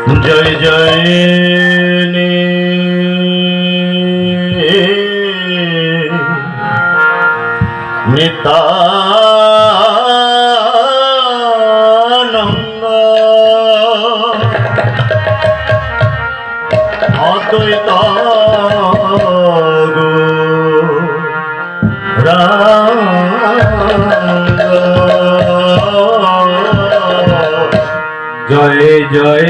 জয় জয় নিত্যানন্দ অদ্বৈত জয় জয়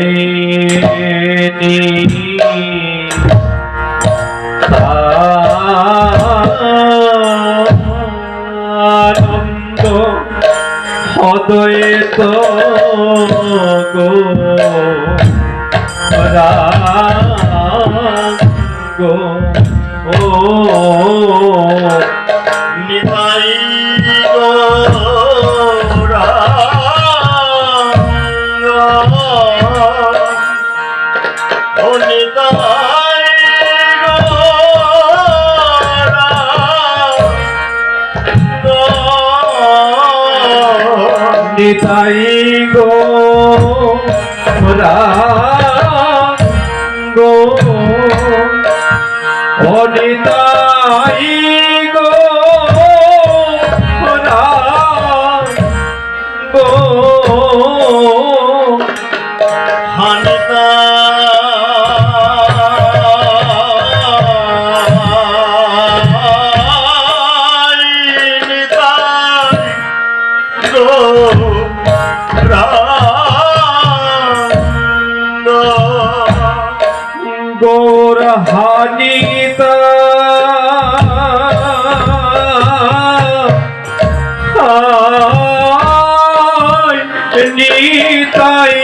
নিত্যানন্দ অদ্বৈত গৌরাঙ্গ ও নিতাই গৌরাঙ্গ ও নিতাই গৌরাঙ্গ নিতাই গৌরাঙ্গ ও নিতাই গৌরাঙ্গ গৌরহানিতা নিতাই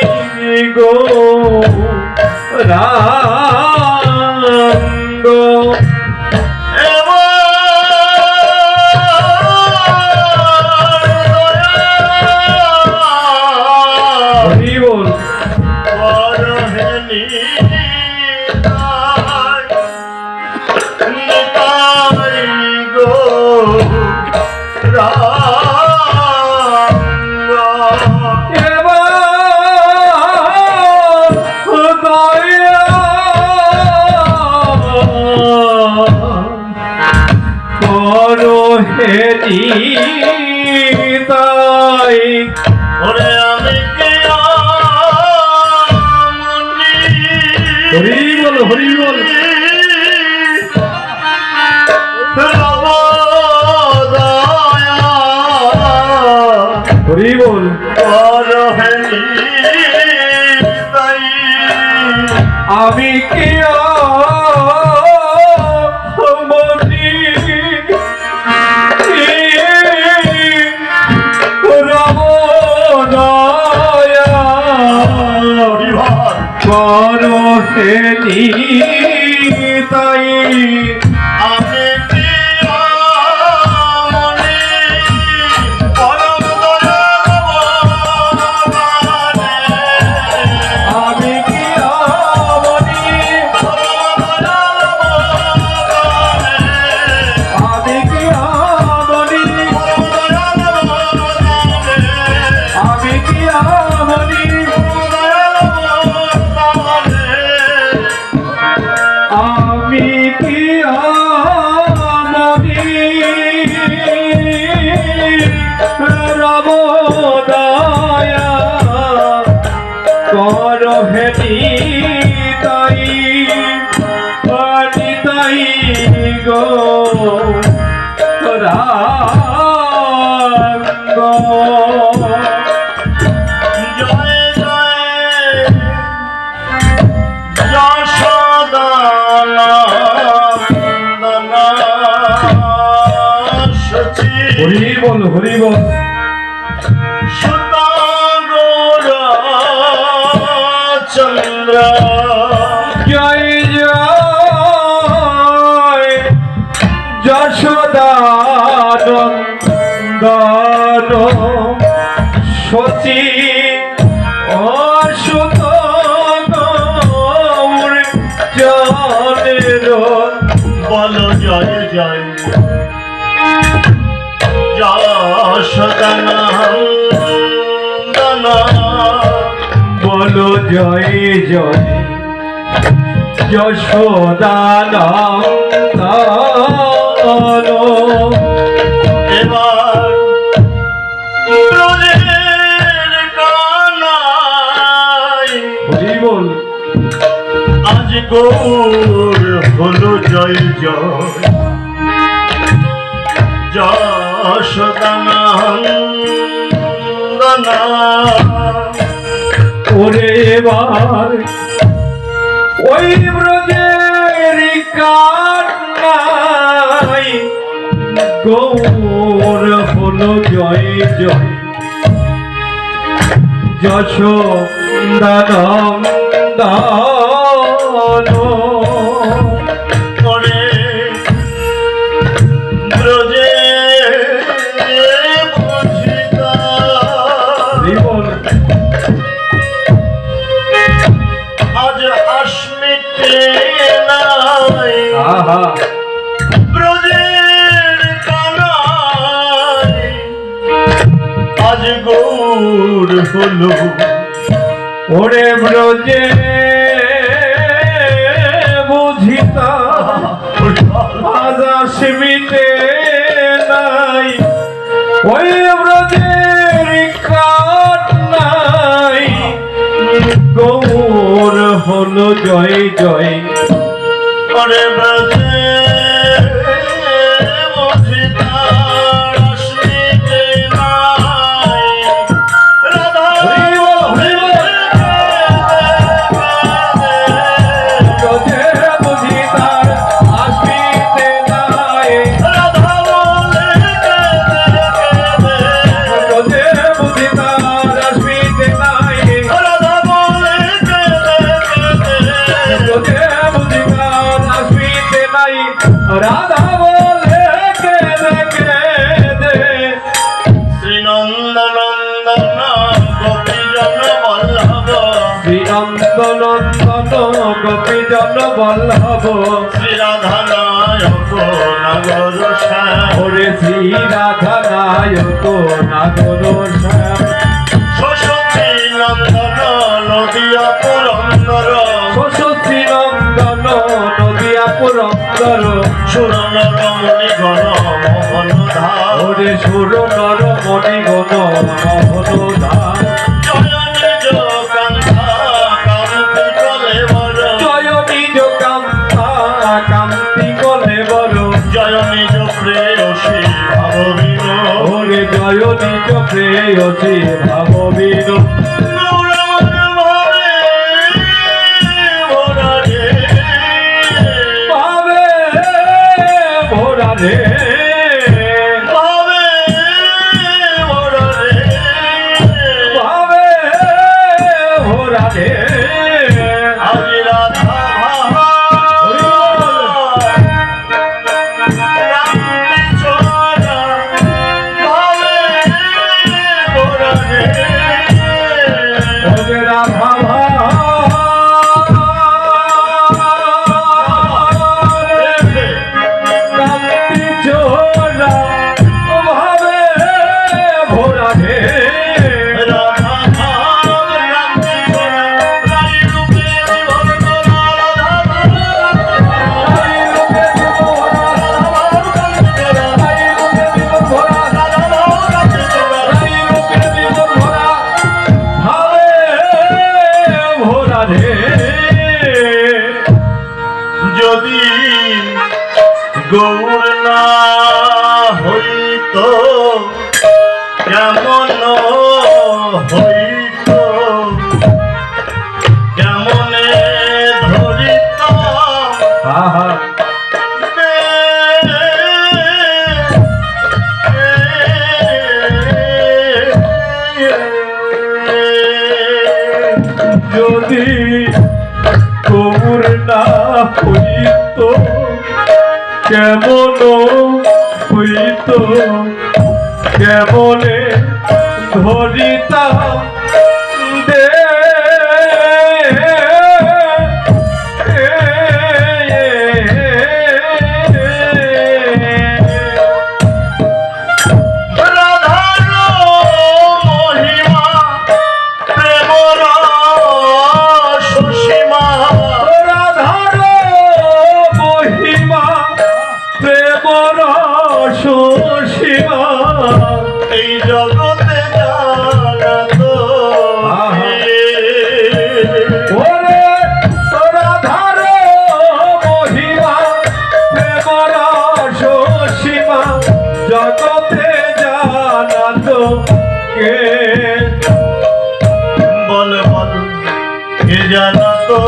গৌরাঙ্গ হরি বল তাই ওরে আমি কে হরি বল হরি বল হরি বল আমি কে তাই আমি হরি বল হরি বল চন্দ্র জয় জয় যশোদানন্দন সচি অসুত গৌর জনের বল জয় জয় যশোদানন্দন বলো জয় জয় যশোদানন্দন এবার ব্রজের কানাই হরি বল আজ গৌর হলো জয় জয় যশোদানন্দনা ওরে এবার ওই ব্রজের কান্নাই গৌর হলো জয় জয় যশোদানন্দন করে ব্রজে বসিতা জীবন আজ আসমিতে নাই আহা ব্রজের কানাই আজ গৌর হলো ওরে ব্রজে বুঝিতা আজ আসমিতে নাই ওই ব্রজের কান্নাই গৌর হলো জয় জয় করে ব্রজে বসিতা আসমিতে নাই রাধা হরি বল, হরি বল। ব্রজে বুঝিতার আসমিতে নাই রাধা বলে ব্রজে বুঝিতার আসমিতে নাই রাধা বলে ব্রজে বুঝিতার আসমিতে নাই রাধা বলে কেঁদে কেঁদে শ্রীনন্দনন্দন গোপীজন বল্লভ শ্রীনন্দনন্দন গোপীজন বল্লভ শ্রীরাধা নায়ক নগর শ্যাম ওরে শ্রী রাধা নায়ক নাগর শ্যাম শশী নন্দন নদিয়া পুরন্দর শশী নন্দন নদিয়া পুরন্দর সুরনর মণিগণ মোহন ধার ওরে সুর নর মণিগণ মোহন ধার জয় নিজ কান্তা কান্তি কলেবর জয় নিজ কান্তা কান্তি কলে বড় জয় নিজ প্রেয়সী ভাববিন ওরে জয় নিজ প্রেয়সী ভাববিন ভাবে ভোরা রে ভাবে ভোরা রে ওরে রাধা কান্তি চোরা ভাবে ভোরা রে যদি গৌর না হইত কেমন হইত কেমনে ধরিত আহা যদি গৌর না হইত কেমন হইত কেমনে ধরিতাম দে রাধার মহিমা প্রেমর ওরে রাধার মহিমা প্রেমর সীমা জগতে জানাত কে বল বল কে জানাতো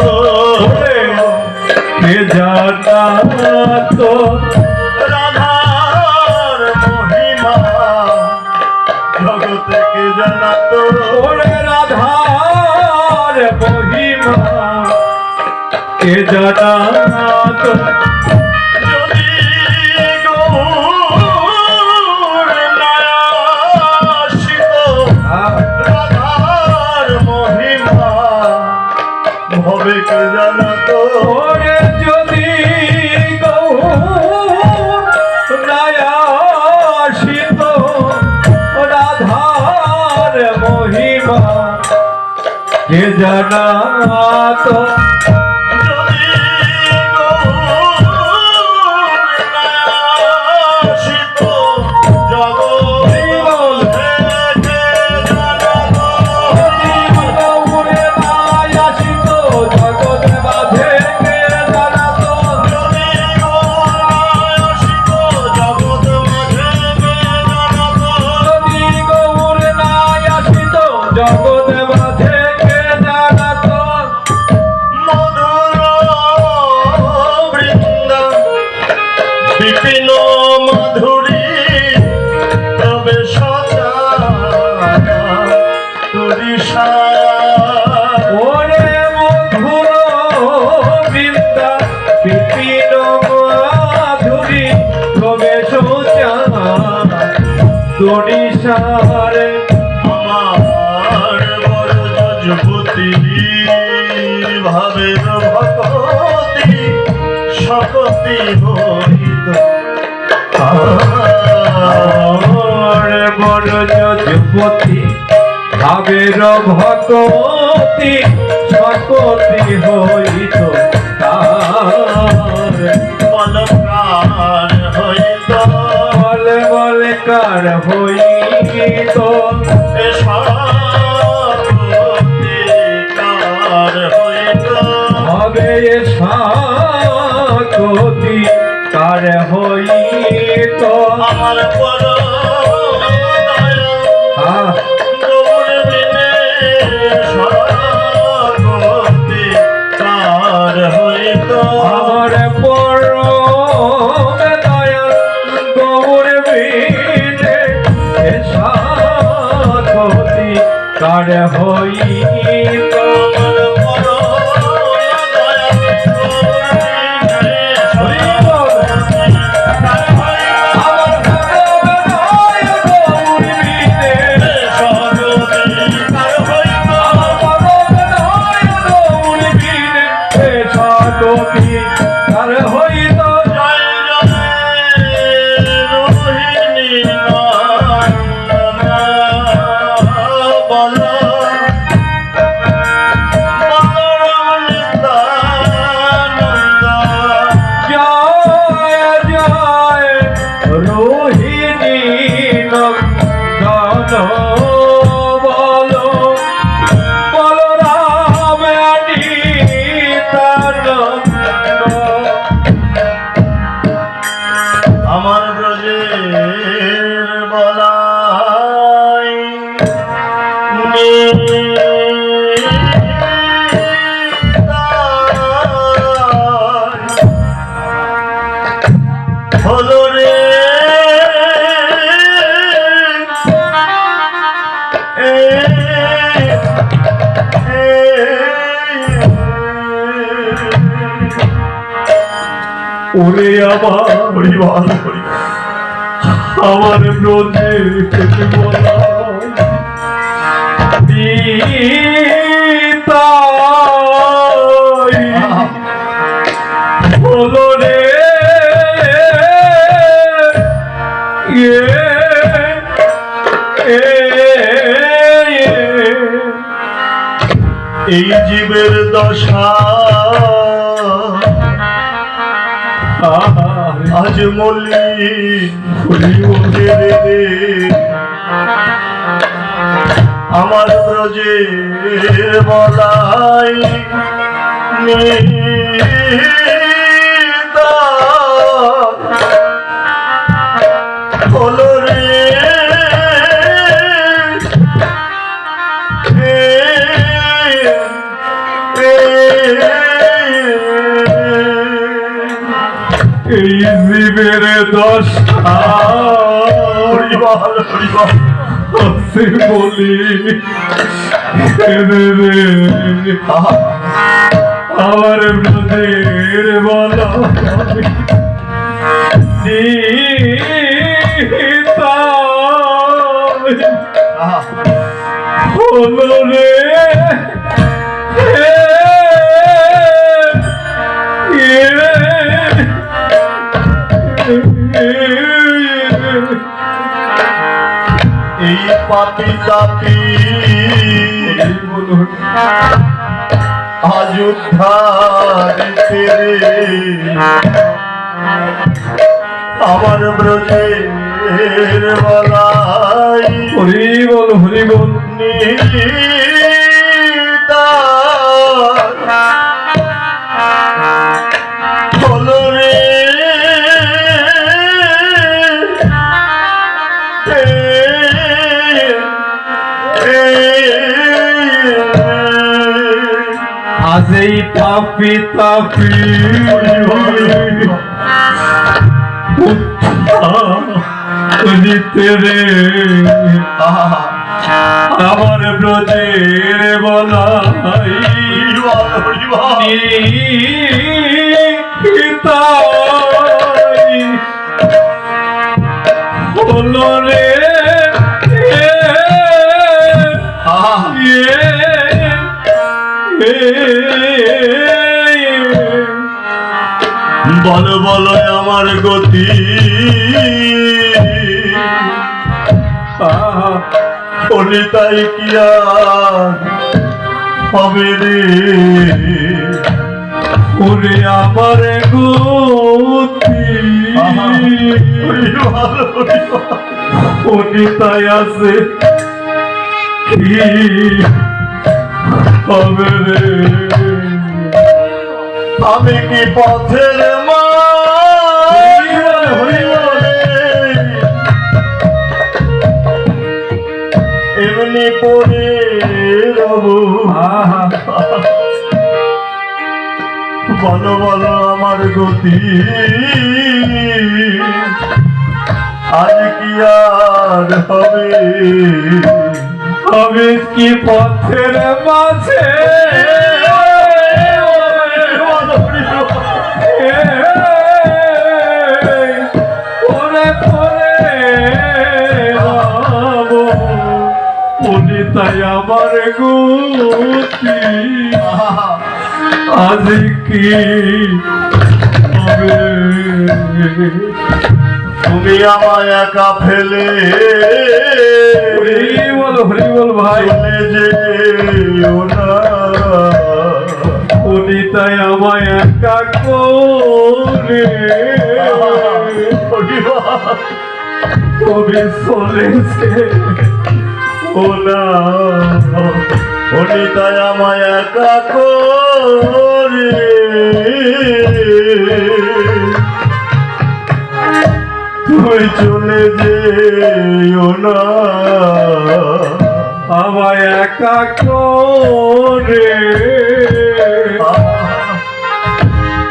কে জানাত রাধার মহিমা জগতে কে জানাতো ওরে রাধার মহিমা কে জানাত যদি গৌর না আসিত রাধার মহিমা ভবে কে জানাতো ওরে যদি গৌর নায়াসিত রাধার মহিমা কে জানাত যদি গৌর না আসিত জগতে কে জানাতো গৌরে নায়াসিত জগৎ বাঁধে কে জানাত যদি গৌর না আসিত জগৎ মাঝে কে জানাতো যদি গৌর নায়াসিত জগৎ বাঁধে কে জানাত মধুর বৃন্দ বিপিন মাধুরী তবে সচা তুরিষা ওরে মধুর বৃন্দা বিপিন মাধুরী প্রবেশ দড়িসারে আমার বড় যজপতি ভাবের ভগবতী শকতি হইত বড় যজপতি ভাবের ভগবতী সকতি হইত তার বলকার হইত বলে বলে কার হইত সত্যিকার হইত হবে সকতি কার হইত আমার পর গৌর বিনে সত্যিকার হইত আমার পরম দয়াল গৌর বিনে সকতি কার হইত আমার পরম দয়াল গৌর বিনে আমার পরম দয়াল গৌর বিনে সকতি কার হইত জয় জয় রোহিণী নন্দন বলো বলরাম আমার ব্রজের বলাই হলো রে ওরে আমার পরিবার আমার ব্রজে কেটে বলা হলো রে এই জীবের দশা আজ মল্লিক ফুলি রে আমার ব্রজের বলাই হলো রে এই জীবের দশা আছে বলি আমার ব্রজের বলা হলো রে এই পাপি তাপি আজ উদ্ধার রে আমার ব্রজের বলাই হরি বল হলো রে আজ এই পাপি তাপি নিতে রে আমার ব্রজের বলাই হলো রে বলো বলো আমার গতি তাই কি আর হবে রে ওরে আমার গতি তাই আছে কি হবে রে আমি কি পথের এমনি পড়ে রব বলো বলো আমার গতি আজ কি আর হবে আমি কি পথের মাঝে তাই আমার গতি আজ কি হবে তুমি আমায় একা ফেলে হরি বল ভাই চলে যেও না উনি তাই আমায় একা করে তুমি চলেছে ওনা উনি তাই আমায় একা করে তুই চলে যেও না আমায় একা করে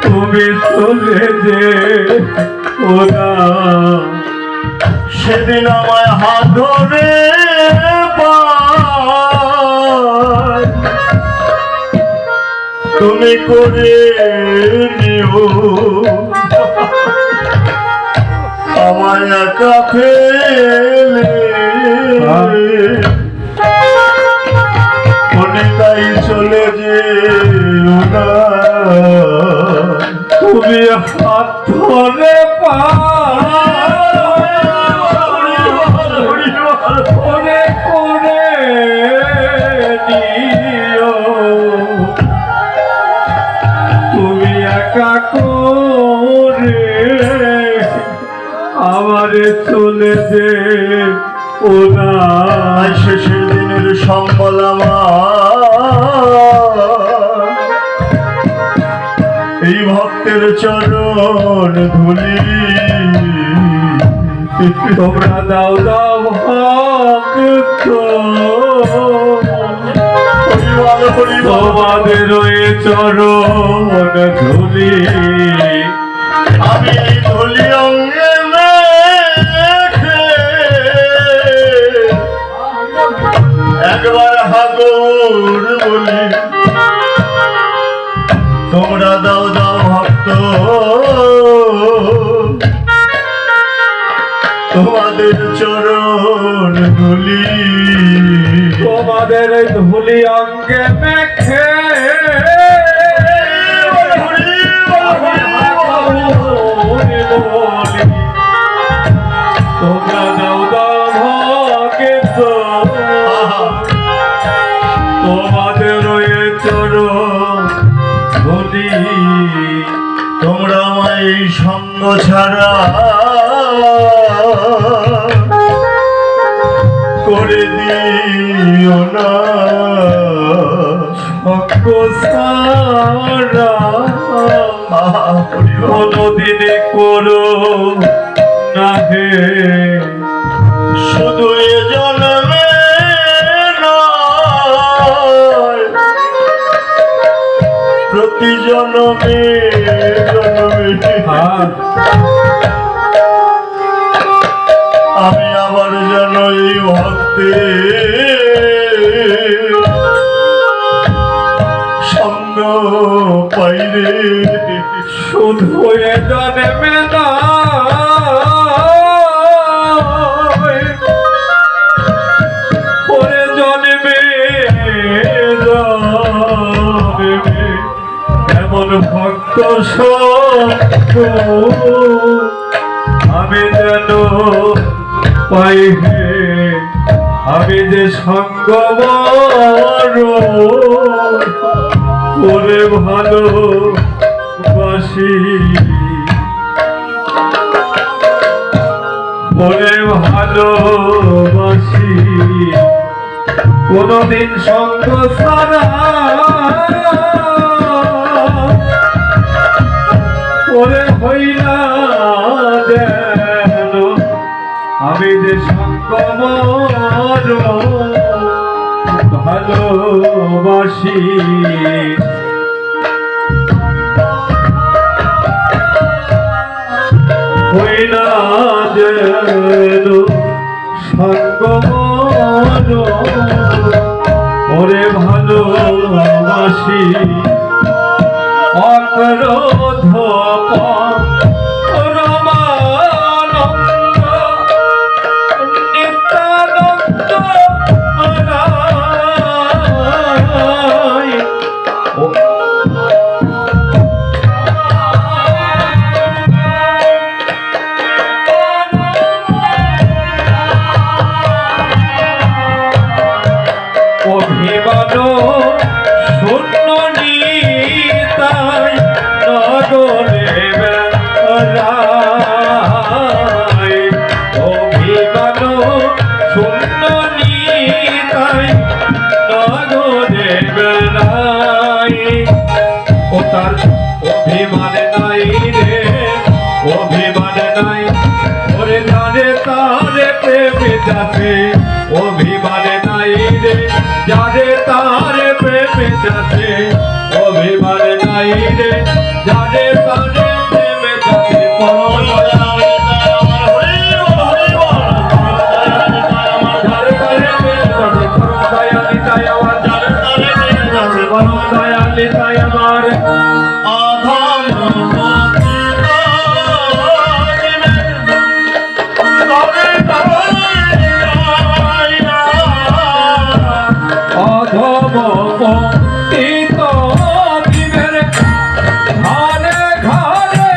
তুমি চলে যে ওরা সেদিন আমায় হাত ধরে তুমি করে নিও আমায় একা ফেলে উনি তাই চলে যেও না তুমি হাত ধরে করে করে দিও তুমি একা করে আমারে চলে যে ওরা শেষের দিনের সম্বল আমার ভক্তের চরণ ধুলি তোমরা দাও দাও ভক্ত তোমাদের ওই চরণ ধুলি আমি এই ধুলি অঙ্গে মেখে একবার হাগর বলি তোমরা দাও দাও ভক্ত তোমাদের চরণ ধুলি তোমাদের ধুলি অঙ্গে মেখে তোমরা দাও দাও ভক্ত তোমাদের ওই চরণ ধুলি তোমরা আমায় এই সঙ্গ ছাড়া করে দিও না সঙ্গ সারা কোনদিনে করো না হে শুধু এ জন্মে নয় প্রতি জন্মে জন্মে আমি আবার যেন এই ভক্তে সঙ্গ পাইরে শুধু এ জন্মে না পরে জন্মে এমন ভক্ত সঙ্গ আমি যেন পাই হে আমি যে সঙ্গ করে ভালো বাসি করে ভালোবাসি কোনদিন সঙ্গ ছাড়া করে হই না যেন আমি যে সঙ্গ ভালোবাসি হই না যেন সঙ্গ ওরে ভালোবাসি অক্রোধ রমানন্দ নিত্যানন্দ রায় অভিমান শূন্য নিতাই নগরে বেড়াই অভিমান শূন্য নিতাই নগরে বেড়াই ও তার অভিমান নাই রে অভিমান নাই ওরে জানে তারে প্রেমে যাবে অভিমান নাই রে যারে তারে প্রেমে যাবে অভিমান নাই রে যারে তারে প্রেমে যাবে আমার অধম পতিত জীবের ঘরে ঘরে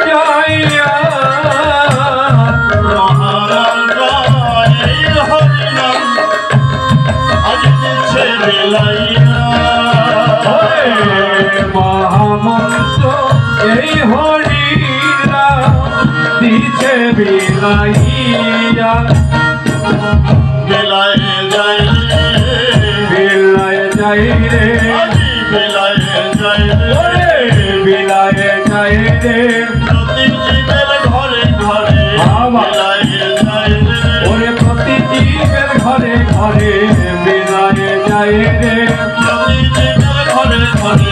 যাইয়া মহামন্ত্র এই হরিরা দিছে বিলাইয়া বেলায় যাই বিলায় যাই রে বেলায় যাই বিলায়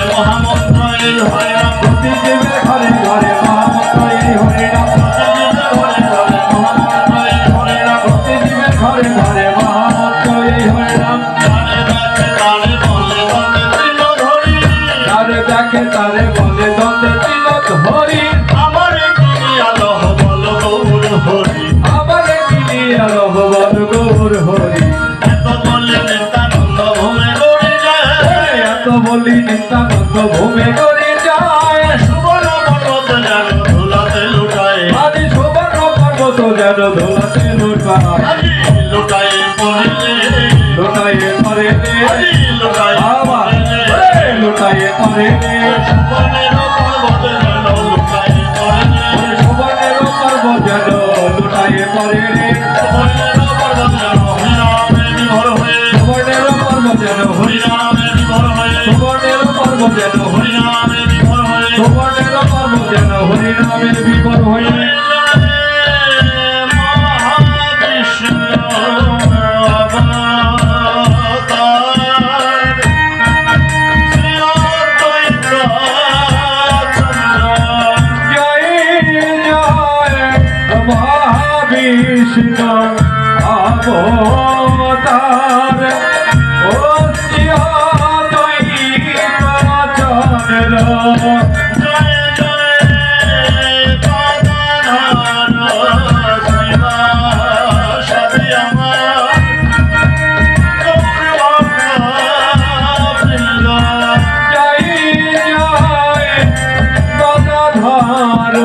মহামন্ত্র এই হরে রাম প্রতি জীবের ঘরে ঘরে মহামন্ত্র এই হরে রাম প্রতি জীবের ঘরে ঘরে মহামন্ত্র এই হরে রাম তারে দেখে তারে বলে দ্বন্দ্বে ছিল হরি আমারে তিনি আলো বল গৌর হরি আমারে তিনি আলো বল গৌর হরি এত বলে নিত্যানন্দ ভূমে গড়ে যায় এত বলি নিত্যানন্দ ভূমে করে যায় সুবর্ণ পর্বত যেন ধুলাতে লুটায় আদি সুবর্ণ পর্বত যেন ধুলাতে লুটায় আজি লুটায় পড়িলে লুটায়ে পরে আজি লুটায় বাবা পড়িলে লুটায়ে পরে সুবর্ণের পর্বত যেন লুটায় পড়িলে সুবর্ণের পর্বত যেন লুটায়ে পরে সুবর্ণের পর্বত যেন হরিনামে বিভোর হয়ে সুবর্ণের পর্বত যেন হরি হরিনামে বিভোর হয়ে সুবর্ণের পর্বত যেন হরি হরিনামে বিভোর হয়ে সুবর্ণের পর্বত যেন হরি নামের বিপদ হয়ে জয় জয় মহাবিষ্ণু অবতার ও চন্দ্র জয় জয় গদাধর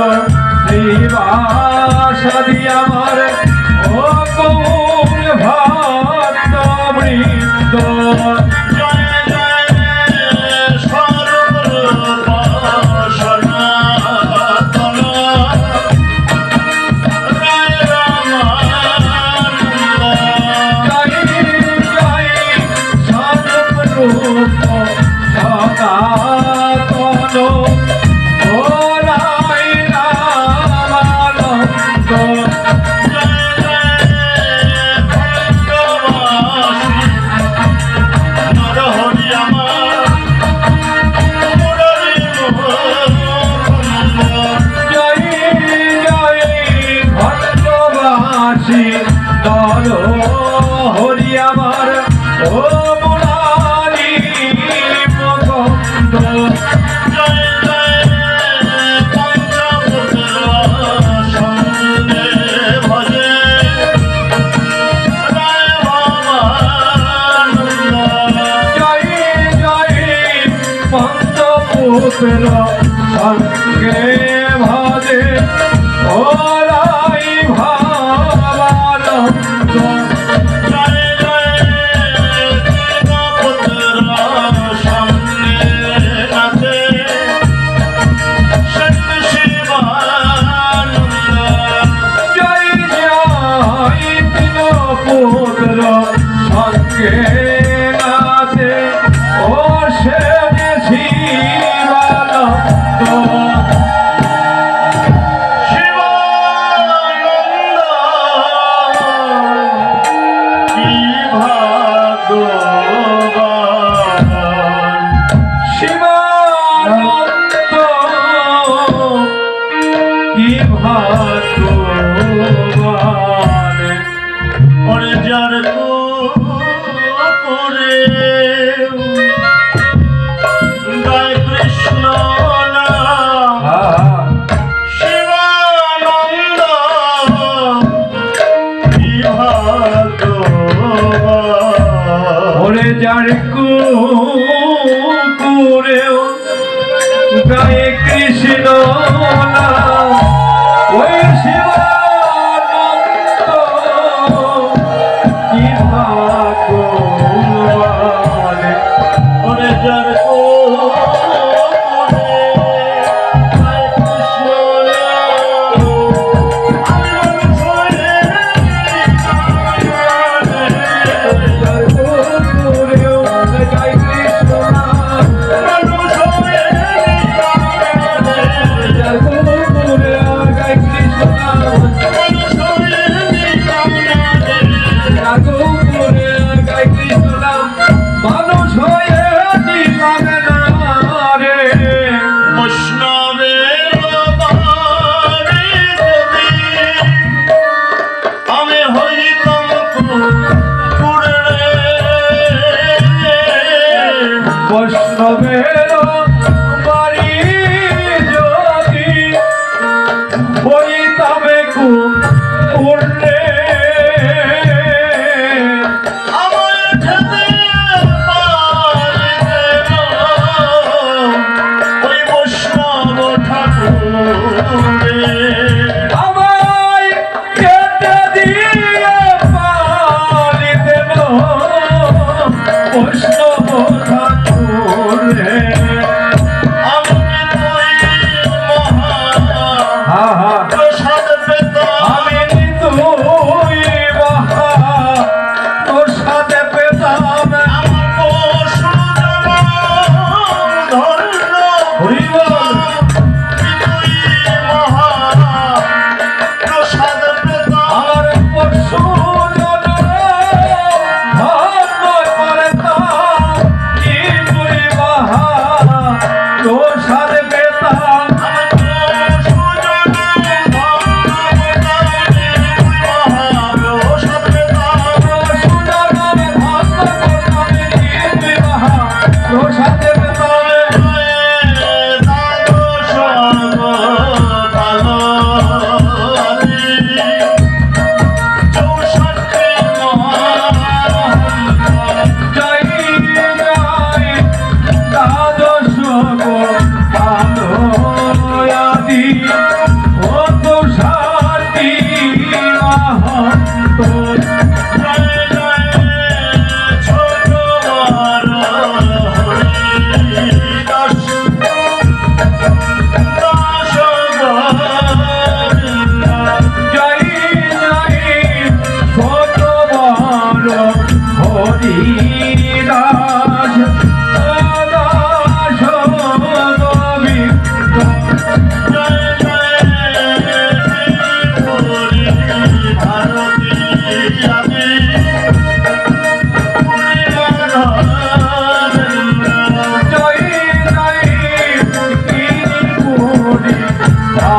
শ্রীবাসাদি আমার ও কৌর ভক্ত বৃন্দ জয় জয় সর্বরূপ সদাতন ও রায় রামানন্দ জয় জয় খণ্ডবাসী নর হরি আমার ও মুরারি মুকুন্দ জয় জয় পঞ্চপুত্র সঙ্গে ভজে ওরাই ভাবানন্দ জয় জয় তিন পুত্র সঙ্গে নাচে ও সে শিবানন্দ শিবানন্দ কি ভাগ্যবান যার করে গায় কৃষ্ণ নাম শিবানন্দ কি ভাগ্যবান ওরে যার কুকুরেও গায়ে কৃষ্ণ নাম ওই শিবানন্দ কি ভাগ্যবান ওরে যার যার কুকুরেও গায়ে কৃষ্ণ নাম যার কুকুরেও গায়ে কৃষ্ণ নাম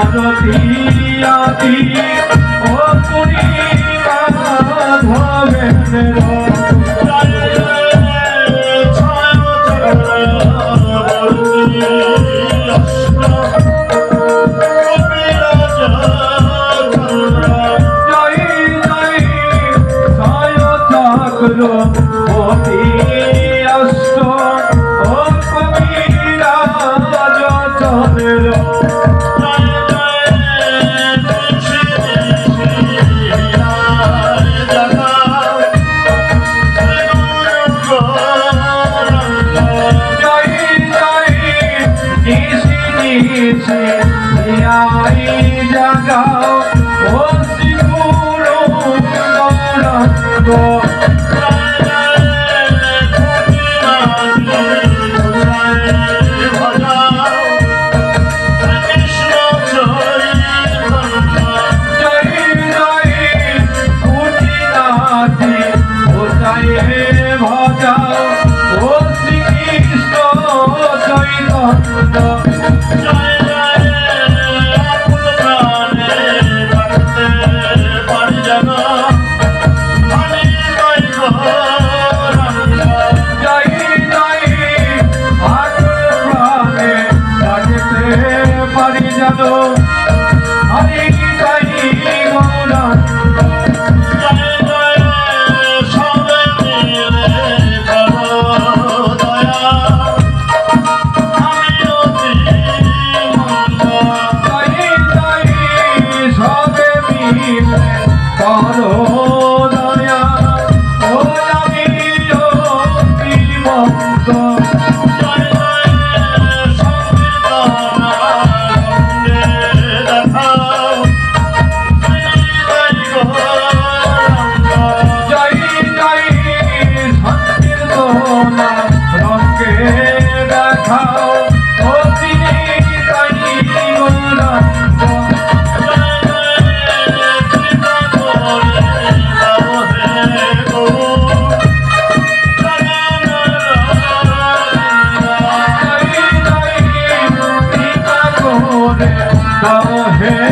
আরতি আদি ও পুরী মাধবের চক্রবর্তী অষ্ট ও কবিরাজ চন্দ্র জাগাও ও শ্রী গুরু গৌরাঙ্গ ভজাও ও শ্রীকৃষ্ণ চৈতন্য পারি জানো হরি তাই গৌরাঙ্গ করো দয়া ও আমি বিমন্ত জয় জয় সংকীর্তনা রঙ্গে দেখাও ও তিনি তাই গৌরাঙ্গ হে